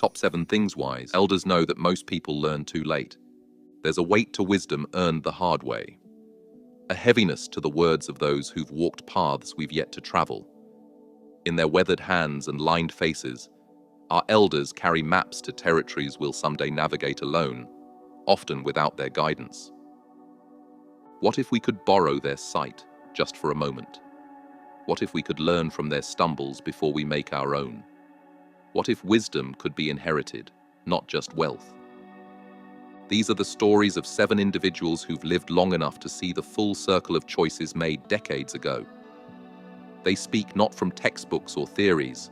Top 7 things wise. Elders know that most people learn too late. There's a weight to wisdom earned the hard way. A heaviness to the words of those who've walked paths we've yet to travel. In their weathered hands and lined faces, our elders carry maps to territories we'll someday navigate alone, often without their guidance. What if we could borrow their sight just for a moment? What if we could learn from their stumbles before we make our own? What if wisdom could be inherited, not just wealth? These are the stories of 7 individuals who've lived long enough to see the full circle of choices made decades ago. They speak not from textbooks or theories,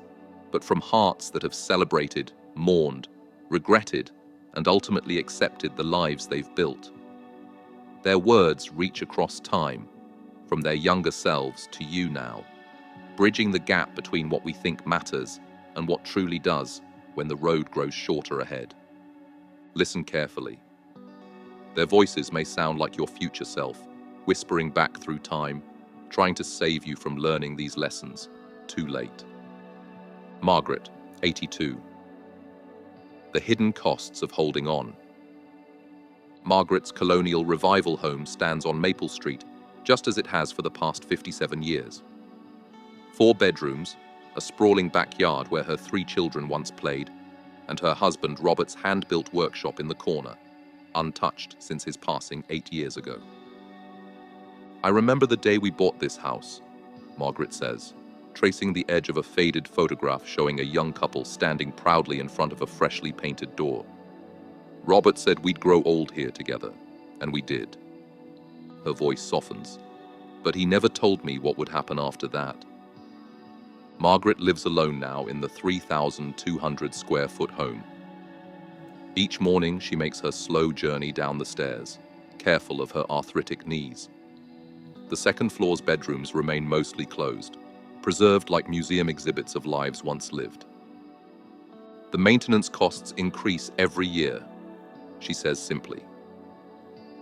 but from hearts that have celebrated, mourned, regretted, and ultimately accepted the lives they've built. Their words reach across time, from their younger selves to you now, bridging the gap between what we think matters and what truly does when the road grows shorter ahead. Listen carefully. Their voices may sound like your future self, whispering back through time, trying to save you from learning these lessons too late. Margaret, 82. The hidden costs of holding on. Margaret's colonial revival home stands on Maple Street, just as it has for the past 57 years. 4 bedrooms, a sprawling backyard where her 3 children once played, and her husband Robert's hand-built workshop in the corner, untouched since his passing 8 years ago. I remember the day we bought this house, Margaret says, tracing the edge of a faded photograph showing a young couple standing proudly in front of a freshly painted door. Robert said we'd grow old here together, and we did. Her voice softens, but he never told me what would happen after that. Margaret lives alone now in the 3,200 square foot home. Each morning she makes her slow journey down the stairs, careful of her arthritic knees. The second floor's bedrooms remain mostly closed, preserved like museum exhibits of lives once lived. The maintenance costs increase every year, she says simply.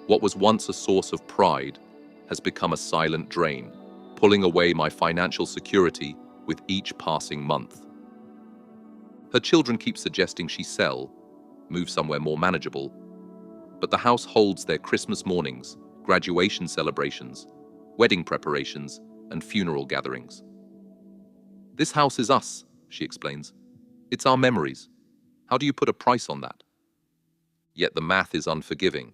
What was once a source of pride has become a silent drain, pulling away my financial security with each passing month. Her children keep suggesting she sell, move somewhere more manageable, but the house holds their Christmas mornings, graduation celebrations, wedding preparations, and funeral gatherings. This house is us, she explains. It's our memories. How do you put a price on that? Yet the math is unforgiving.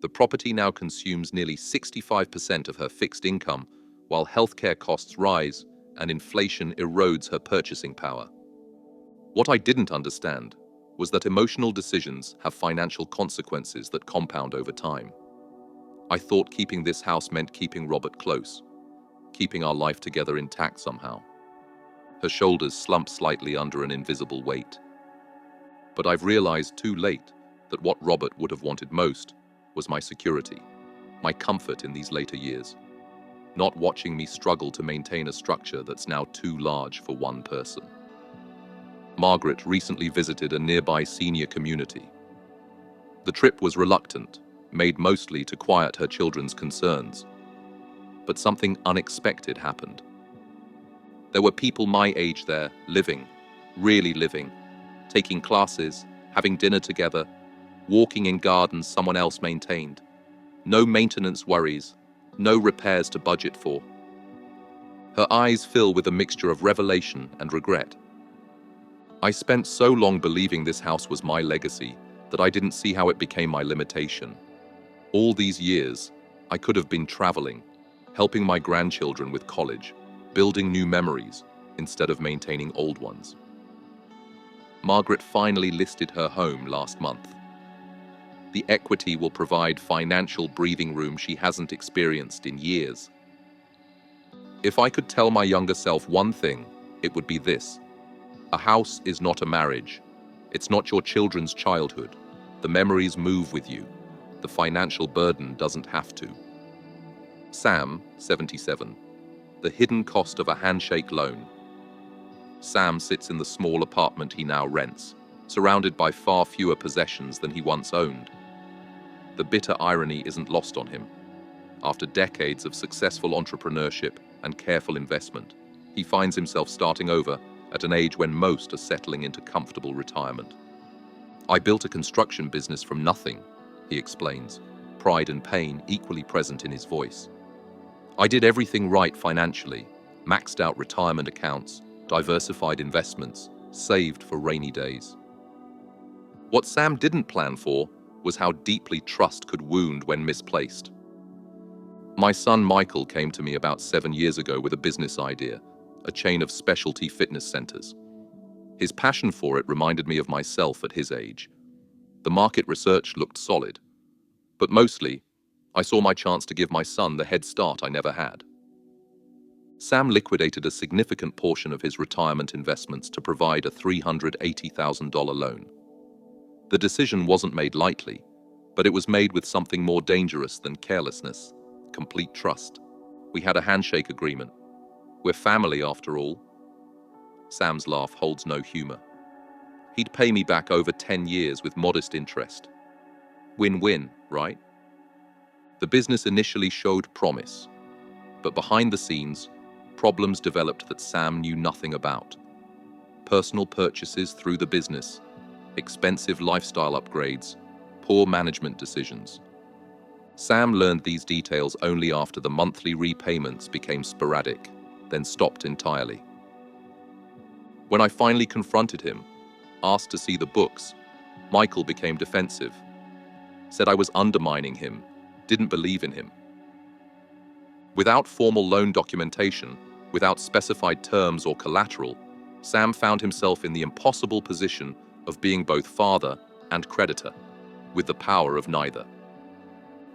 The property now consumes nearly 65% of her fixed income, while healthcare costs rise and inflation erodes her purchasing power. What I didn't understand was that emotional decisions have financial consequences that compound over time. I thought keeping this house meant keeping Robert close, keeping our life together intact somehow. Her shoulders slump slightly under an invisible weight. But I've realized too late that what Robert would have wanted most was my security, my comfort in these later years, not watching me struggle to maintain a structure that's now too large for one person. Margaret recently visited a nearby senior community. The trip was reluctant, made mostly to quiet her children's concerns. But something unexpected happened. There were people my age there, living, really living, taking classes, having dinner together, walking in gardens someone else maintained. No maintenance worries, no repairs to budget for. Her eyes fill with a mixture of revelation and regret. I spent so long believing this house was my legacy that I didn't see how it became my limitation. All these years, I could have been traveling, helping my grandchildren with college, building new memories instead of maintaining old ones. Margaret finally listed her home last month. The equity will provide financial breathing room she hasn't experienced in years. If I could tell my younger self one thing, it would be this. A house is not a marriage. It's not your children's childhood. The memories move with you. The financial burden doesn't have to. Sam, 77. The hidden cost of a handshake loan. Sam sits in the small apartment he now rents, surrounded by far fewer possessions than he once owned. The bitter irony isn't lost on him. After decades of successful entrepreneurship and careful investment, he finds himself starting over at an age when most are settling into comfortable retirement. I built a construction business from nothing, he explains, pride and pain equally present in his voice. I did everything right financially, maxed out retirement accounts, diversified investments, saved for rainy days. What Sam didn't plan for was how deeply trust could wound when misplaced. My son Michael came to me about 7 years ago with a business idea, a chain of specialty fitness centers. His passion for it reminded me of myself at his age. The market research looked solid, but mostly, I saw my chance to give my son the head start I never had. Sam liquidated a significant portion of his retirement investments to provide a $380,000 loan. The decision wasn't made lightly, but it was made with something more dangerous than carelessness: complete trust. We had a handshake agreement. We're family after all. Sam's laugh holds no humor. He'd pay me back over 10 years with modest interest. Win-win, right? The business initially showed promise, but behind the scenes, problems developed that Sam knew nothing about. Personal purchases through the business, expensive lifestyle upgrades, poor management decisions. Sam learned these details only after the monthly repayments became sporadic, then stopped entirely. When I finally confronted him, asked to see the books, Michael became defensive, said I was undermining him, didn't believe in him. Without formal loan documentation, without specified terms or collateral, Sam found himself in the impossible position of being both father and creditor, with the power of neither.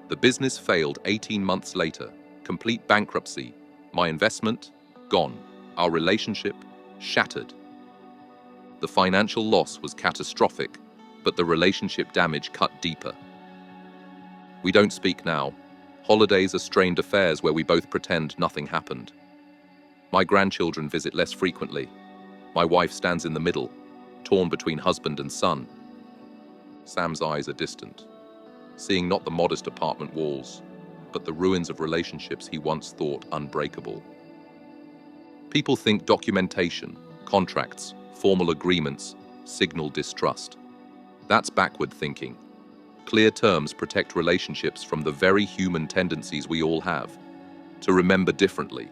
The business failed 18 months later, complete bankruptcy, my investment gone, our relationship shattered. The financial loss was catastrophic, but the relationship damage cut deeper. We don't speak now. Holidays are strained affairs where we both pretend nothing happened. My grandchildren visit less frequently. My wife stands in the middle, torn between husband and son. Sam's eyes are distant, seeing not the modest apartment walls, but the ruins of relationships he once thought unbreakable. People think documentation, contracts, formal agreements signal distrust. That's backward thinking. Clear terms protect relationships from the very human tendencies we all have: to remember differently,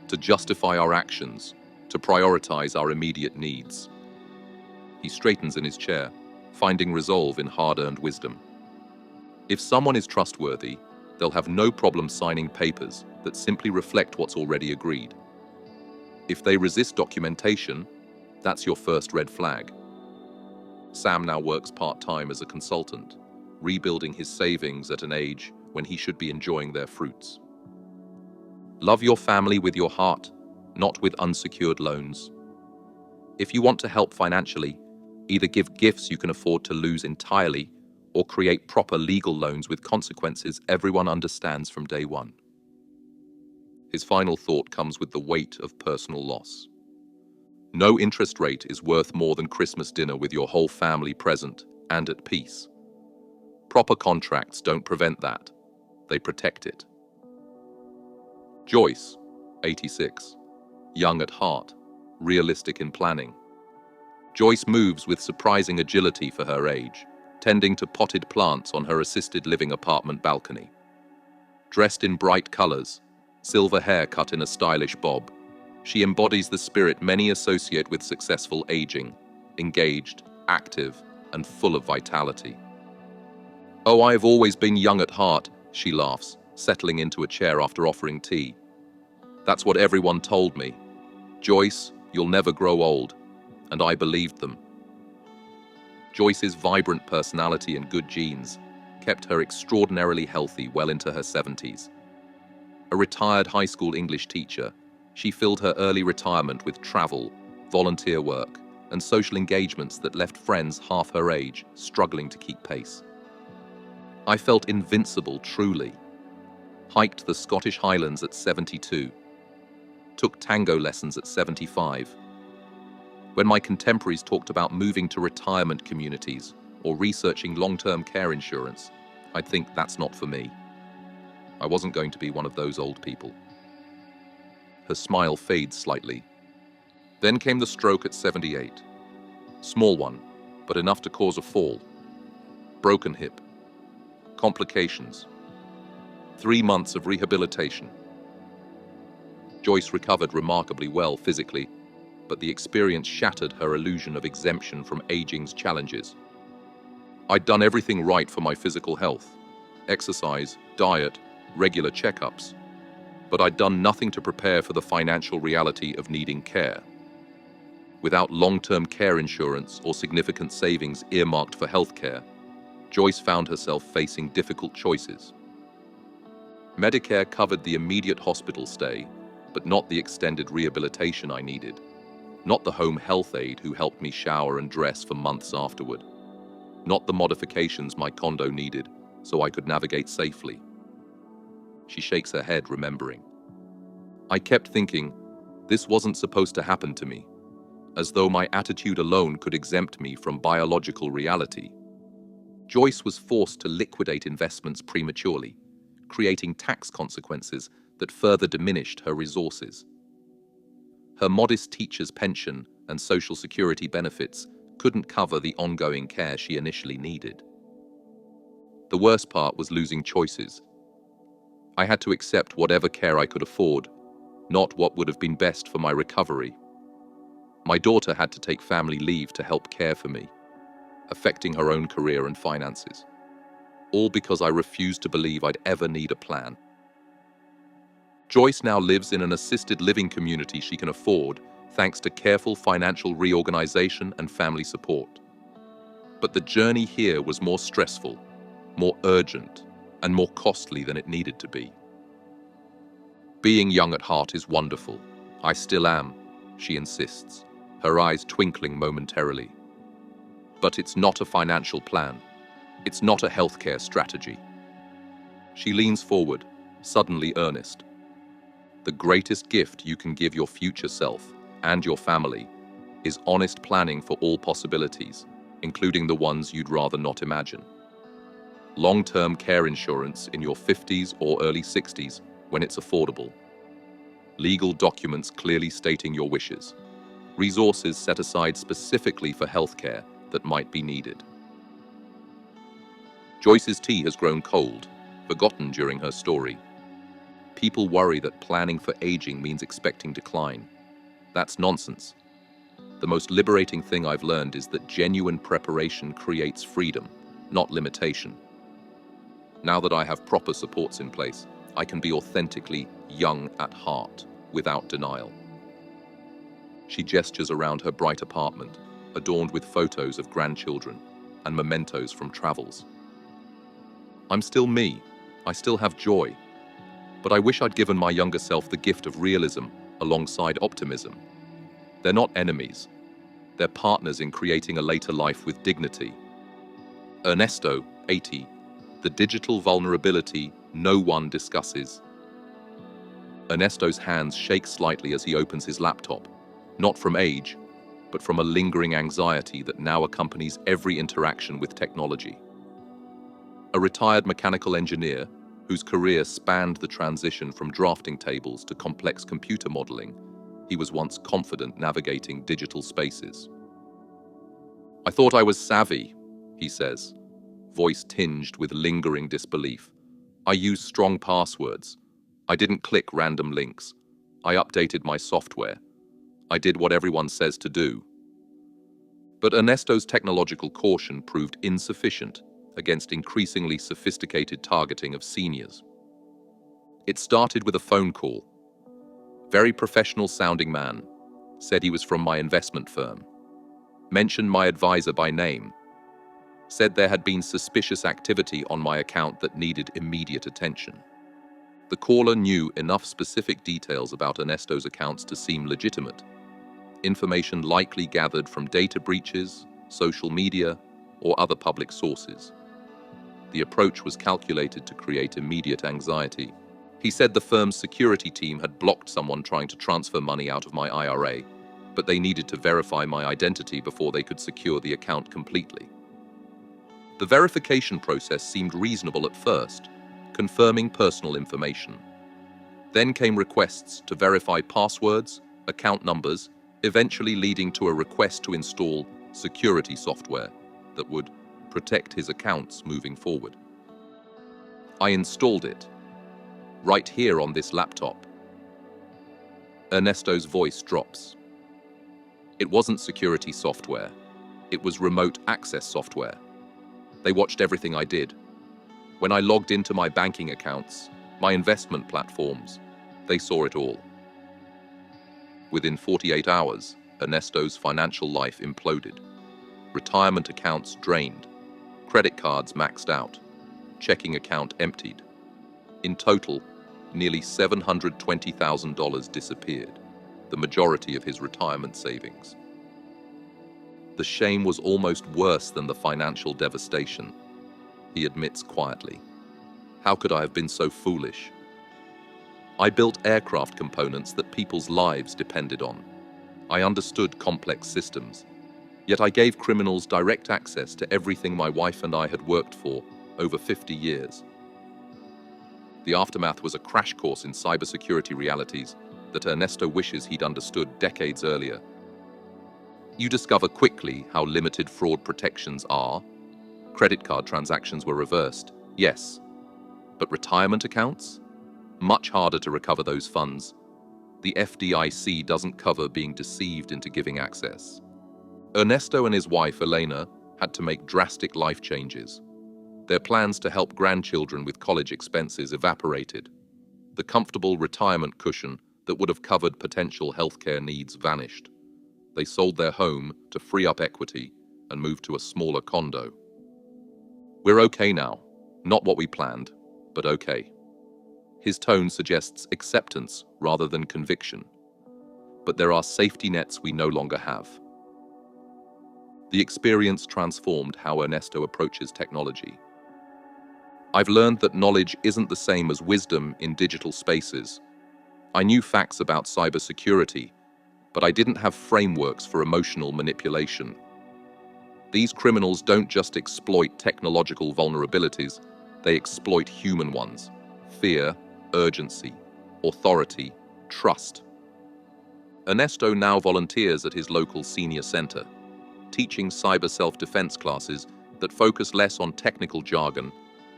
to justify our actions, to prioritize our immediate needs. He straightens in his chair, finding resolve in hard-earned wisdom. If someone is trustworthy, they'll have no problem signing papers that simply reflect what's already agreed. If they resist documentation, that's your first red flag. Sam now works part-time as a consultant, rebuilding his savings at an age when he should be enjoying their fruits. Love your family with your heart, not with unsecured loans. If you want to help financially, either give gifts you can afford to lose entirely or create proper legal loans with consequences everyone understands from day one. His final thought comes with the weight of personal loss. No interest rate is worth more than Christmas dinner with your whole family present and at peace. Proper contracts don't prevent that. They protect it. Joyce, 86, young at heart, realistic in planning. Joyce moves with surprising agility for her age, tending to potted plants on her assisted living apartment balcony. Dressed in bright colors, silver hair cut in a stylish bob, she embodies the spirit many associate with successful aging, engaged, active, and full of vitality. "Oh, I've always been young at heart," she laughs, settling into a chair after offering tea. "That's what everyone told me. Joyce, you'll never grow old." And I believed them. Joyce's vibrant personality and good genes kept her extraordinarily healthy well into her 70s. A retired high school English teacher, she filled her early retirement with travel, volunteer work, and social engagements that left friends half her age struggling to keep pace. I felt invincible, truly. Hiked the Scottish Highlands at 72. Took tango lessons at 75. When my contemporaries talked about moving to retirement communities or researching long-term care insurance, I'd think that's not for me. I wasn't going to be one of those old people. Her smile fades slightly. Then came the stroke at 78. Small one, but enough to cause a fall. Broken hip. Complications. 3 months of rehabilitation. Joyce recovered remarkably well physically, but the experience shattered her illusion of exemption from aging's challenges. I'd done everything right for my physical health: exercise, diet, regular checkups. But I'd done nothing to prepare for the financial reality of needing care. Without long-term care insurance or significant savings earmarked for healthcare, Joyce found herself facing difficult choices. Medicare covered the immediate hospital stay, but not the extended rehabilitation I needed, not the home health aide who helped me shower and dress for months afterward, not the modifications my condo needed so I could navigate safely. She shakes her head, remembering. I kept thinking, this wasn't supposed to happen to me, as though my attitude alone could exempt me from biological reality. Joyce was forced to liquidate investments prematurely, creating tax consequences that further diminished her resources. Her modest teacher's pension and Social Security benefits couldn't cover the ongoing care she initially needed. The worst part was losing choices. I had to accept whatever care I could afford, not what would have been best for my recovery. My daughter had to take family leave to help care for me, affecting her own career and finances, all because I refused to believe I'd ever need a plan. Joyce now lives in an assisted living community she can afford thanks to careful financial reorganization and family support. But the journey here was more stressful, more urgent, and more costly than it needed to be. Being young at heart is wonderful. I still am, she insists, her eyes twinkling momentarily. But it's not a financial plan. It's not a healthcare strategy. She leans forward, suddenly earnest. The greatest gift you can give your future self and your family is honest planning for all possibilities, including the ones you'd rather not imagine. Long-term care insurance in your 50s or early 60s when it's affordable. Legal documents clearly stating your wishes. Resources set aside specifically for healthcare that might be needed. Joyce's tea has grown cold, forgotten during her story. People worry that planning for aging means expecting decline. That's nonsense. The most liberating thing I've learned is that genuine preparation creates freedom, not limitation. Now that I have proper supports in place, I can be authentically young at heart, without denial. She gestures around her bright apartment, adorned with photos of grandchildren and mementos from travels. I'm still me. I still have joy. But I wish I'd given my younger self the gift of realism alongside optimism. They're not enemies. They're partners in creating a later life with dignity. Ernesto, 80, the digital vulnerability no one discusses. Ernesto's hands shake slightly as he opens his laptop, not from age, but from a lingering anxiety that now accompanies every interaction with technology. A retired mechanical engineer, whose career spanned the transition from drafting tables to complex computer modeling, he was once confident navigating digital spaces. I thought I was savvy, he says, voice tinged with lingering disbelief. I used strong passwords. I didn't click random links. I updated my software. I did what everyone says to do. But Ernesto's technological caution proved insufficient against increasingly sophisticated targeting of seniors. It started with a phone call. Very professional-sounding man, said he was from my investment firm. Mentioned my advisor by name. Said there had been suspicious activity on my account that needed immediate attention. The caller knew enough specific details about Ernesto's accounts to seem legitimate. Information likely gathered from data breaches, social media, or other public sources. The approach was calculated to create immediate anxiety. He said the firm's security team had blocked someone trying to transfer money out of my IRA, but they needed to verify my identity before they could secure the account completely. The verification process seemed reasonable at first, confirming personal information. Then came requests to verify passwords, account numbers, eventually leading to a request to install security software that would protect his accounts moving forward. I installed it, right here on this laptop. Ernesto's voice drops. It wasn't security software. It was remote access software. They watched everything I did. When I logged into my banking accounts, my investment platforms, they saw it all. Within 48 hours, Ernesto's financial life imploded. Retirement accounts drained. Credit cards maxed out. Checking account emptied. In total, nearly $720,000 disappeared, the majority of his retirement savings. The shame was almost worse than the financial devastation, he admits quietly. How could I have been so foolish? I built aircraft components that people's lives depended on. I understood complex systems, yet I gave criminals direct access to everything my wife and I had worked for over 50 years. The aftermath was a crash course in cybersecurity realities that Ernesto wishes he'd understood decades earlier. You discover quickly how limited fraud protections are. Credit card transactions were reversed, yes. But retirement accounts? Much harder to recover those funds. The FDIC doesn't cover being deceived into giving access. Ernesto and his wife, Elena, had to make drastic life changes. Their plans to help grandchildren with college expenses evaporated. The comfortable retirement cushion that would have covered potential healthcare needs vanished. They sold their home to free up equity and moved to a smaller condo. We're okay now. Not what we planned, but okay. His tone suggests acceptance rather than conviction. But there are safety nets we no longer have. The experience transformed how Ernesto approaches technology. I've learned that knowledge isn't the same as wisdom in digital spaces. I knew facts about cybersecurity, but I didn't have frameworks for emotional manipulation. These criminals don't just exploit technological vulnerabilities, they exploit human ones. Fear, urgency, authority, trust. Ernesto now volunteers at his local senior center, teaching cyber self-defense classes that focus less on technical jargon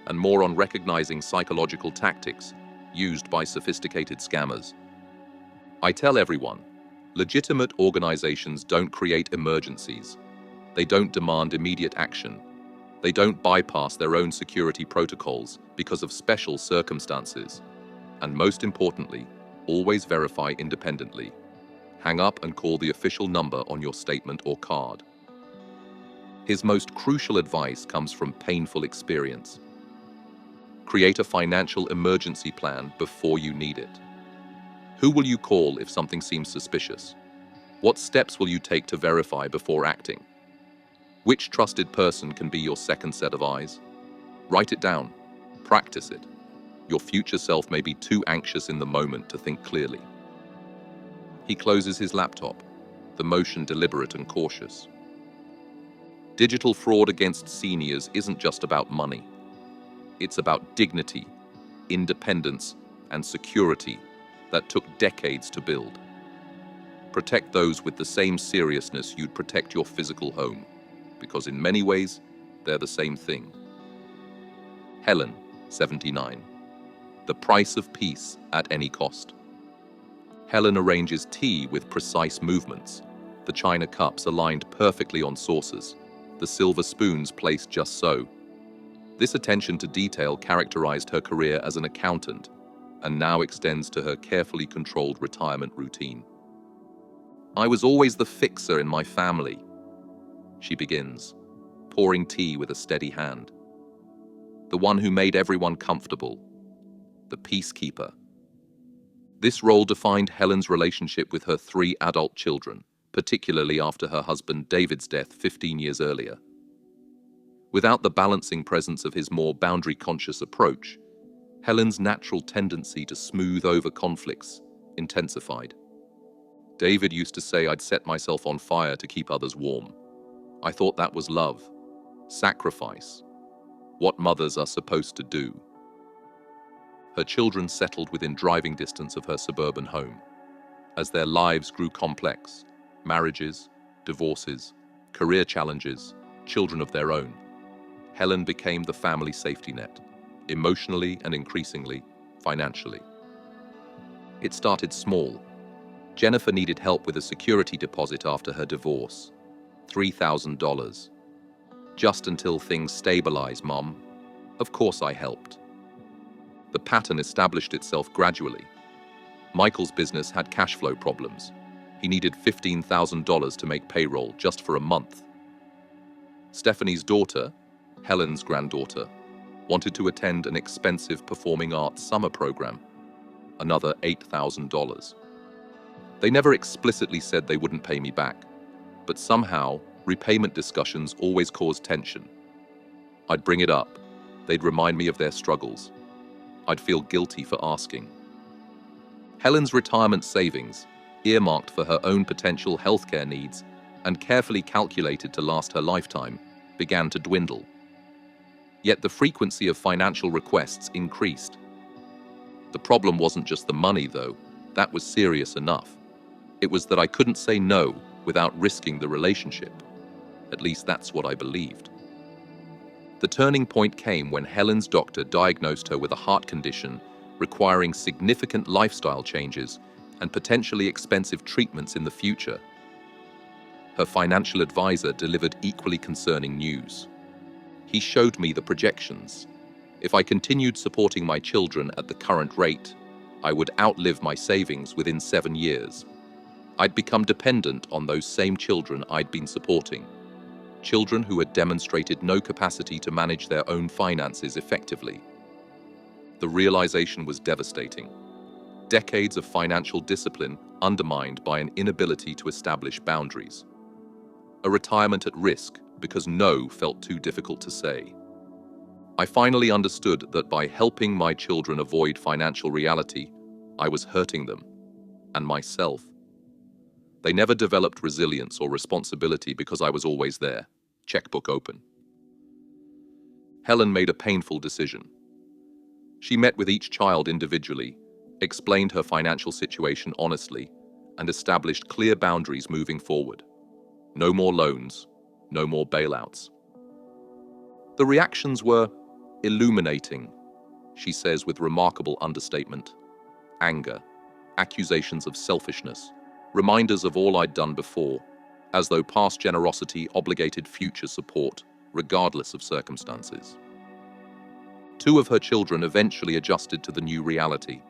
and more on recognizing psychological tactics used by sophisticated scammers. I tell everyone, legitimate organizations don't create emergencies. They don't demand immediate action. They don't bypass their own security protocols because of special circumstances. And most importantly, always verify independently. Hang up and call the official number on your statement or card. His most crucial advice comes from painful experience. Create a financial emergency plan before you need it. Who will you call if something seems suspicious? What steps will you take to verify before acting? Which trusted person can be your second set of eyes? Write it down. Practice it. Your future self may be too anxious in the moment to think clearly. He closes his laptop, the motion deliberate and cautious. Digital fraud against seniors isn't just about money. It's about dignity, independence, and security that took decades to build. Protect those with the same seriousness you'd protect your physical home, because in many ways, they're the same thing. Helen, 79. The price of peace at any cost. Helen arranges tea with precise movements, the china cups aligned perfectly on saucers, the silver spoons placed just so. This attention to detail characterized her career as an accountant, and now extends to her carefully controlled retirement routine. I was always the fixer in my family, she begins, pouring tea with a steady hand. The one who made everyone comfortable, the peacekeeper. This role defined Helen's relationship with her 3 adult children, particularly after her husband David's death 15 years earlier. Without the balancing presence of his more boundary-conscious approach, Helen's natural tendency to smooth over conflicts intensified. David used to say I'd set myself on fire to keep others warm. I thought that was love, sacrifice, what mothers are supposed to do. Her children settled within driving distance of her suburban home. As their lives grew complex, Marriages, divorces, career challenges, children of their own. Helen became the family safety net, emotionally and increasingly, financially. It started small. Jennifer needed help with a security deposit after her divorce. $3,000. Just until things stabilized, Mom. Of course I helped. The pattern established itself gradually. Michael's business had cash flow problems. He needed $15,000 to make payroll just for a month. Stephanie's daughter, Helen's granddaughter, wanted to attend an expensive performing arts summer program. Another $8,000. They never explicitly said they wouldn't pay me back, but somehow, repayment discussions always caused tension. I'd bring it up. They'd remind me of their struggles. I'd feel guilty for asking. Helen's retirement savings, earmarked for her own potential healthcare needs and carefully calculated to last her lifetime, began to dwindle. Yet the frequency of financial requests increased. The problem wasn't just the money, though. That was serious enough. It was that I couldn't say no without risking the relationship. At least that's what I believed. The turning point came when Helen's doctor diagnosed her with a heart condition requiring significant lifestyle changes and potentially expensive treatments in the future. Her financial advisor delivered equally concerning news. He showed me the projections. If I continued supporting my children at the current rate, I would outlive my savings within 7 years. I'd become dependent on those same children I'd been supporting. Children who had demonstrated no capacity to manage their own finances effectively. The realization was devastating. Decades of financial discipline undermined by an inability to establish boundaries. A retirement at risk because no felt too difficult to say. I finally understood that by helping my children avoid financial reality, I was hurting them, and myself. They never developed resilience or responsibility because I was always there, checkbook open. Helen made a painful decision. She met with each child individually, explained her financial situation honestly, and established clear boundaries moving forward. No more loans, no more bailouts. The reactions were illuminating, she says with remarkable understatement. Anger, accusations of selfishness, reminders of all I'd done before, as though past generosity obligated future support, regardless of circumstances. 2 of her children eventually adjusted to the new reality.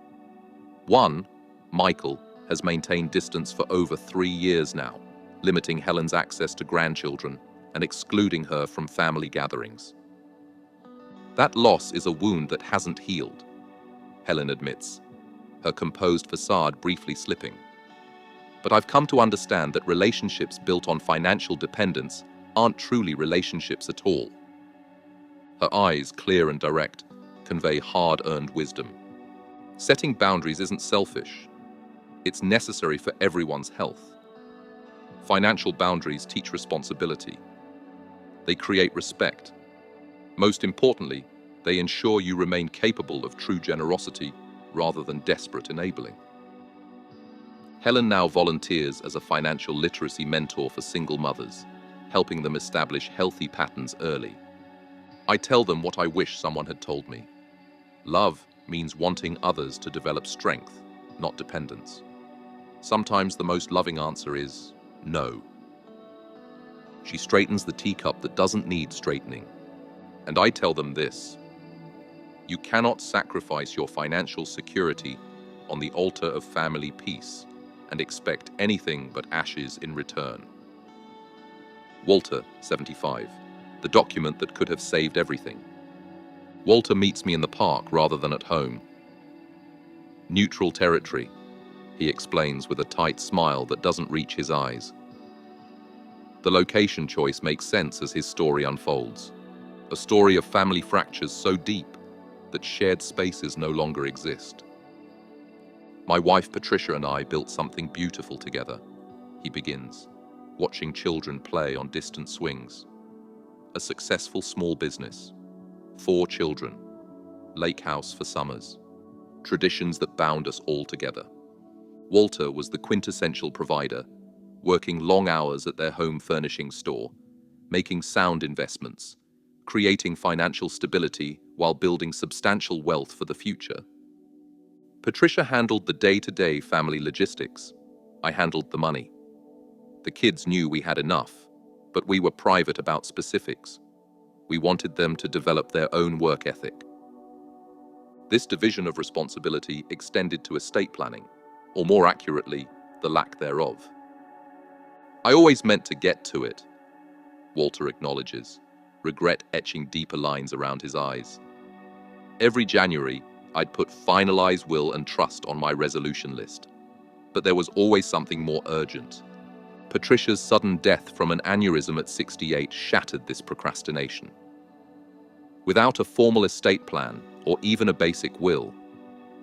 One, Michael, has maintained distance for over 3 years now, limiting Helen's access to grandchildren and excluding her from family gatherings. That loss is a wound that hasn't healed, Helen admits, her composed facade briefly slipping. But I've come to understand that relationships built on financial dependence aren't truly relationships at all. Her eyes, clear and direct, convey hard-earned wisdom. Setting boundaries isn't selfish. It's necessary for everyone's health. Financial boundaries teach responsibility. They create respect. Most importantly, they ensure you remain capable of true generosity rather than desperate enabling. Helen now volunteers as a financial literacy mentor for single mothers, helping them establish healthy patterns early. I tell them what I wish someone had told me. Love means wanting others to develop strength, not dependence. Sometimes the most loving answer is no. She straightens the teacup that doesn't need straightening. And I tell them this: you cannot sacrifice your financial security on the altar of family peace and expect anything but ashes in return. Walter, 75, the document that could have saved everything. Walter meets me in the park rather than at home. Neutral territory, he explains with a tight smile that doesn't reach his eyes. The location choice makes sense as his story unfolds. A story of family fractures so deep that shared spaces no longer exist. My wife Patricia and I built something beautiful together, he begins, watching children play on distant swings. A successful small business, 4 children, lake house for summers, traditions that bound us all together. Walter was the quintessential provider, working long hours at their home furnishing store, making sound investments, creating financial stability while building substantial wealth for the future. Patricia handled the day-to-day family logistics. I handled the money. The kids knew we had enough, but we were private about specifics. We wanted them to develop their own work ethic. This division of responsibility extended to estate planning, or more accurately, the lack thereof. I always meant to get to it, Walter acknowledges, regret etching deeper lines around his eyes. Every January, I'd put finalize will and trust on my resolution list. But there was always something more urgent. Patricia's sudden death from an aneurysm at 68 shattered this procrastination. Without a formal estate plan, or even a basic will,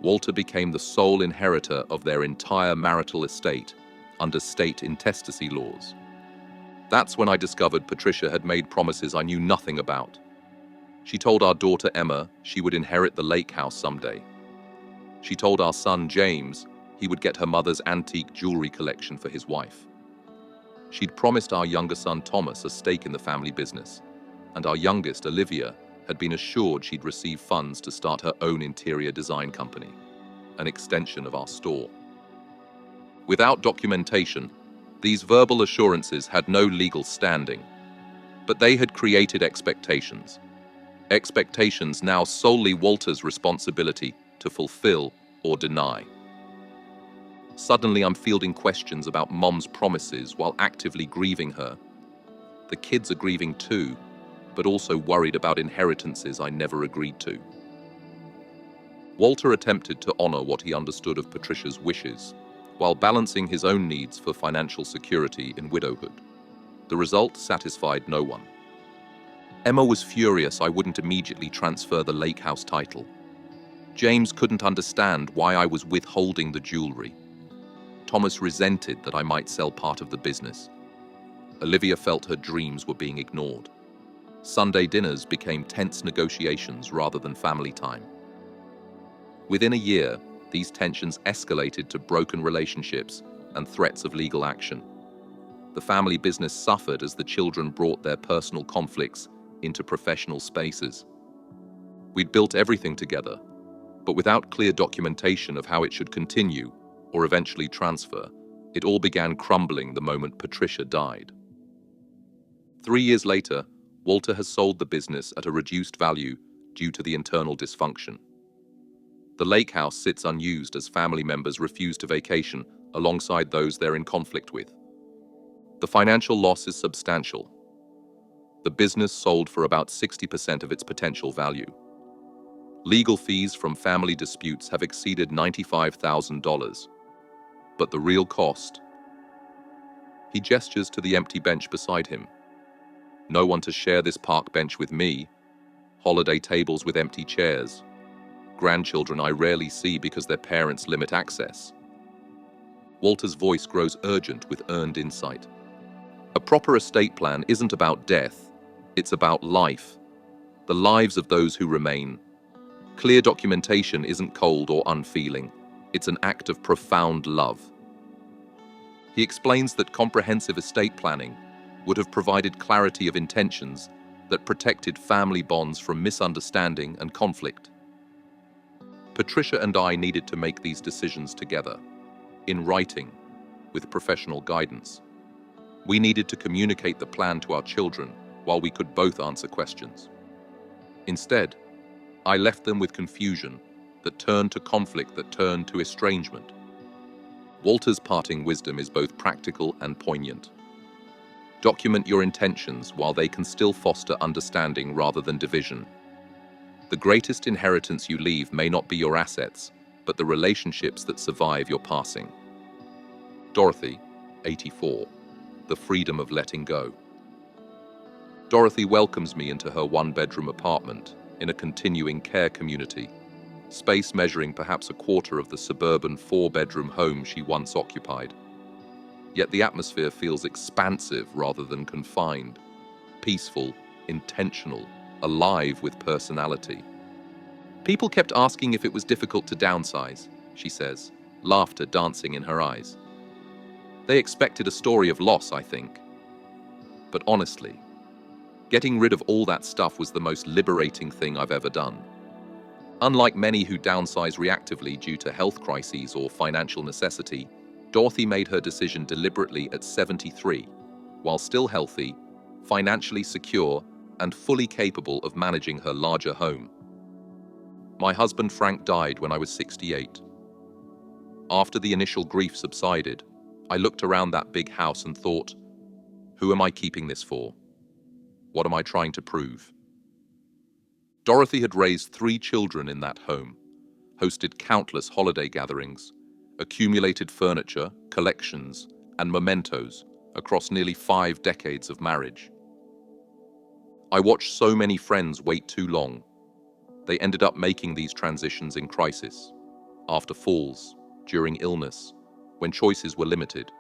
Walter became the sole inheritor of their entire marital estate under state intestacy laws. That's when I discovered Patricia had made promises I knew nothing about. She told our daughter Emma she would inherit the lake house someday. She told our son James he would get her mother's antique jewelry collection for his wife. She'd promised our younger son Thomas a stake in the family business, and our youngest, Olivia, had been assured she'd receive funds to start her own interior design company, an extension of our store. Without documentation, these verbal assurances had no legal standing, but they had created expectations. Expectations now solely Walter's responsibility to fulfill or deny. Suddenly I'm fielding questions about Mom's promises while actively grieving her. The kids are grieving too, but also worried about inheritances I never agreed to. Walter attempted to honor what he understood of Patricia's wishes, while balancing his own needs for financial security in widowhood. The result satisfied no one. Emma was furious I wouldn't immediately transfer the lake house title. James couldn't understand why I was withholding the jewelry. Thomas resented that I might sell part of the business. Olivia felt her dreams were being ignored. Sunday dinners became tense negotiations rather than family time. Within a year, these tensions escalated to broken relationships and threats of legal action. The family business suffered as the children brought their personal conflicts into professional spaces. We'd built everything together, but without clear documentation of how it should continue or eventually transfer, it all began crumbling the moment Patricia died. 3 years later, Walter has sold the business at a reduced value due to the internal dysfunction. The lake house sits unused as family members refuse to vacation alongside those they're in conflict with. The financial loss is substantial. The business sold for about 60% of its potential value. Legal fees from family disputes have exceeded $95,000. But the real cost? He gestures to the empty bench beside him. No one to share this park bench with me. Holiday tables with empty chairs. Grandchildren I rarely see because their parents limit access. Walter's voice grows urgent with earned insight. A proper estate plan isn't about death, it's about life. The lives of those who remain. Clear documentation isn't cold or unfeeling. It's an act of profound love. He explains that comprehensive estate planning would have provided clarity of intentions that protected family bonds from misunderstanding and conflict. Patricia and I needed to make these decisions together, in writing, with professional guidance. We needed to communicate the plan to our children while we could both answer questions. Instead, I left them with confusion that turned to conflict that turned to estrangement. Walter's parting wisdom is both practical and poignant. Document your intentions while they can still foster understanding rather than division. The greatest inheritance you leave may not be your assets, but the relationships that survive your passing. Dorothy, 84. The freedom of letting go. Dorothy welcomes me into her one-bedroom apartment in a continuing care community, space measuring perhaps a quarter of the suburban 4-bedroom home she once occupied. Yet the atmosphere feels expansive rather than confined, peaceful, intentional, alive with personality. People kept asking if it was difficult to downsize, she says, laughter dancing in her eyes. They expected a story of loss, I think. But honestly, getting rid of all that stuff was the most liberating thing I've ever done. Unlike many who downsize reactively due to health crises or financial necessity, Dorothy made her decision deliberately at 73, while still healthy, financially secure, and fully capable of managing her larger home. My husband Frank died when I was 68. After the initial grief subsided, I looked around that big house and thought, who am I keeping this for? What am I trying to prove? Dorothy had raised 3 children in that home, hosted countless holiday gatherings, accumulated furniture, collections, and mementos across nearly 5 decades of marriage. I watched so many friends wait too long. They ended up making these transitions in crisis, after falls, during illness, when choices were limited.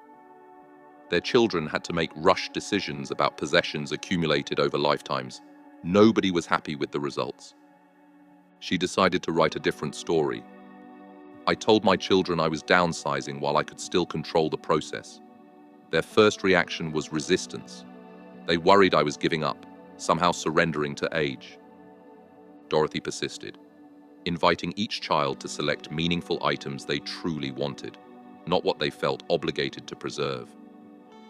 Their children had to make rushed decisions about possessions accumulated over lifetimes. Nobody was happy with the results. She decided to write a different story. I told my children I was downsizing while I could still control the process. Their first reaction was resistance. They worried I was giving up, somehow surrendering to age. Dorothy persisted, inviting each child to select meaningful items they truly wanted, not what they felt obligated to preserve.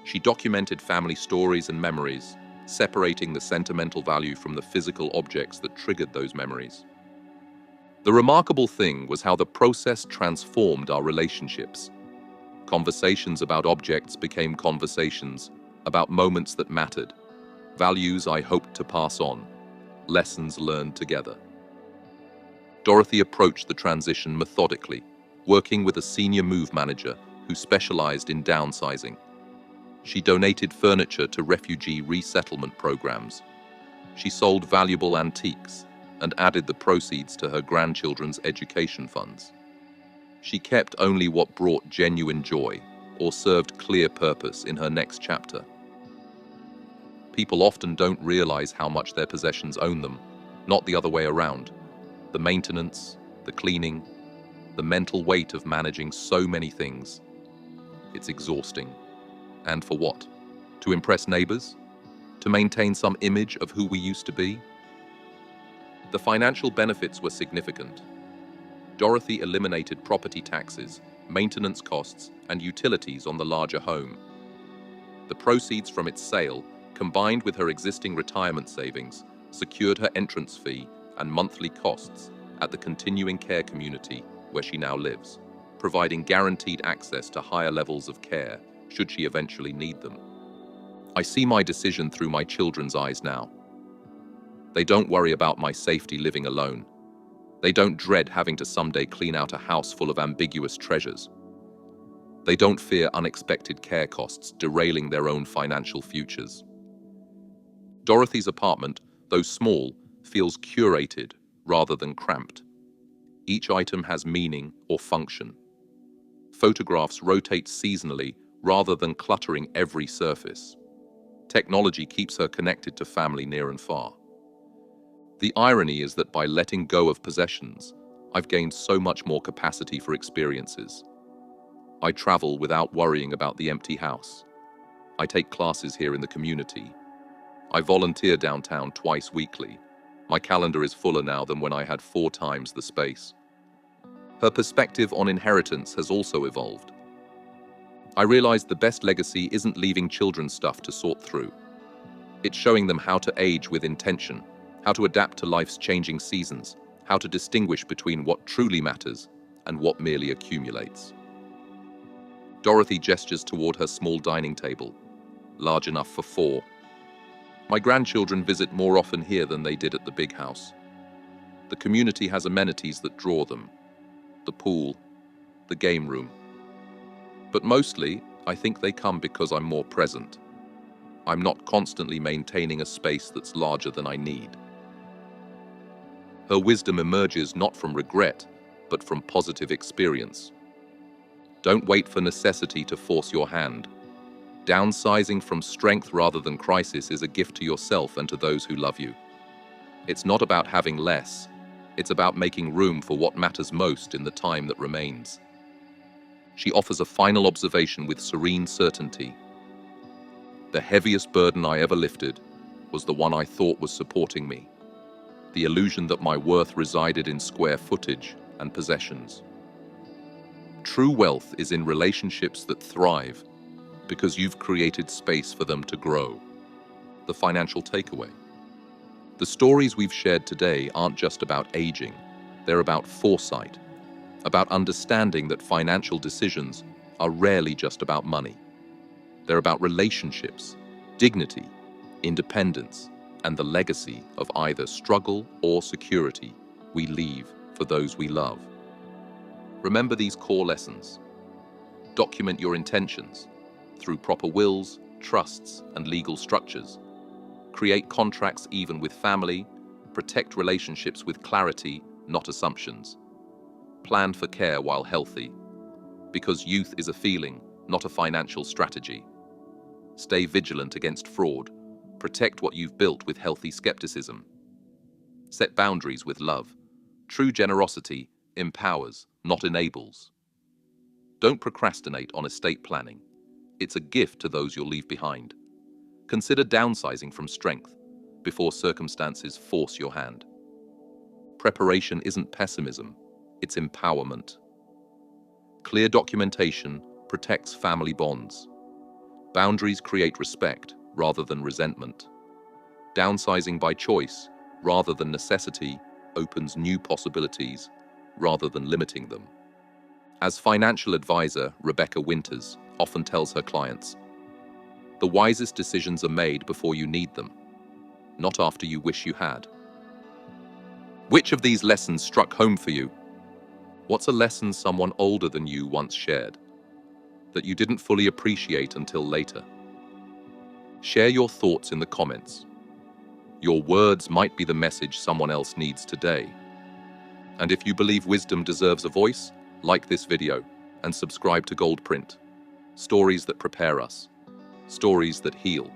She documented family stories and memories, separating the sentimental value from the physical objects that triggered those memories. The remarkable thing was how the process transformed our relationships. Conversations about objects became conversations about moments that mattered, values I hoped to pass on, lessons learned together. Dorothy approached the transition methodically, working with a senior move manager who specialized in downsizing. She donated furniture to refugee resettlement programs. She sold valuable antiques and added the proceeds to her grandchildren's education funds. She kept only what brought genuine joy or served clear purpose in her next chapter. People often don't realize how much their possessions own them, not the other way around. The maintenance, the cleaning, the mental weight of managing so many things. It's exhausting. And for what? To impress neighbors? To maintain some image of who we used to be? The financial benefits were significant. Dorothy eliminated property taxes, maintenance costs, and utilities on the larger home. The proceeds from its sale, combined with her existing retirement savings, secured her entrance fee and monthly costs at the continuing care community where she now lives, providing guaranteed access to higher levels of care should she eventually need them. I see my decision through my children's eyes now. They don't worry about my safety living alone. They don't dread having to someday clean out a house full of ambiguous treasures. They don't fear unexpected care costs derailing their own financial futures. Dorothy's apartment, though small, feels curated rather than cramped. Each item has meaning or function. Photographs rotate seasonally rather than cluttering every surface. Technology keeps her connected to family near and far. The irony is that by letting go of possessions, I've gained so much more capacity for experiences. I travel without worrying about the empty house. I take classes here in the community. I volunteer downtown twice weekly. My calendar is fuller now than when I had 4 times the space. Her perspective on inheritance has also evolved. I realized the best legacy isn't leaving children stuff to sort through. It's showing them how to age with intention, how to adapt to life's changing seasons, how to distinguish between what truly matters and what merely accumulates. Dorothy gestures toward her small dining table, large enough for 4. My grandchildren visit more often here than they did at the big house. The community has amenities that draw them: the pool, the game room. But mostly, I think they come because I'm more present. I'm not constantly maintaining a space that's larger than I need. Her wisdom emerges not from regret, but from positive experience. Don't wait for necessity to force your hand. Downsizing from strength rather than crisis is a gift to yourself and to those who love you. It's not about having less. It's about making room for what matters most in the time that remains. She offers a final observation with serene certainty. The heaviest burden I ever lifted was the one I thought was supporting me. The illusion that my worth resided in square footage and possessions. True wealth is in relationships that thrive because you've created space for them to grow. The financial takeaway. The stories we've shared today aren't just about aging, they're about foresight, about understanding that financial decisions are rarely just about money. They're about relationships, dignity, independence, and the legacy of either struggle or security we leave for those we love. Remember these core lessons. Document your intentions through proper wills, trusts, and legal structures. Create contracts even with family. Protect relationships with clarity, not assumptions. Plan for care while healthy, because youth is a feeling, not a financial strategy. Stay vigilant against fraud. Protect what you've built with healthy skepticism. Set boundaries with love. True generosity empowers, not enables. Don't procrastinate on estate planning. It's a gift to those you'll leave behind. Consider downsizing from strength before circumstances force your hand. Preparation isn't pessimism, it's empowerment. Clear documentation protects family bonds. Boundaries create respect rather than resentment. Downsizing by choice rather than necessity opens new possibilities rather than limiting them. As financial advisor Rebecca Winters often tells her clients, the wisest decisions are made before you need them, not after you wish you had. Which of these lessons struck home for you? What's a lesson someone older than you once shared that you didn't fully appreciate until later? Share your thoughts in the comments. Your words might be the message someone else needs today. And if you believe wisdom deserves a voice, like this video and subscribe to Goldprint. Stories that prepare us. Stories that heal.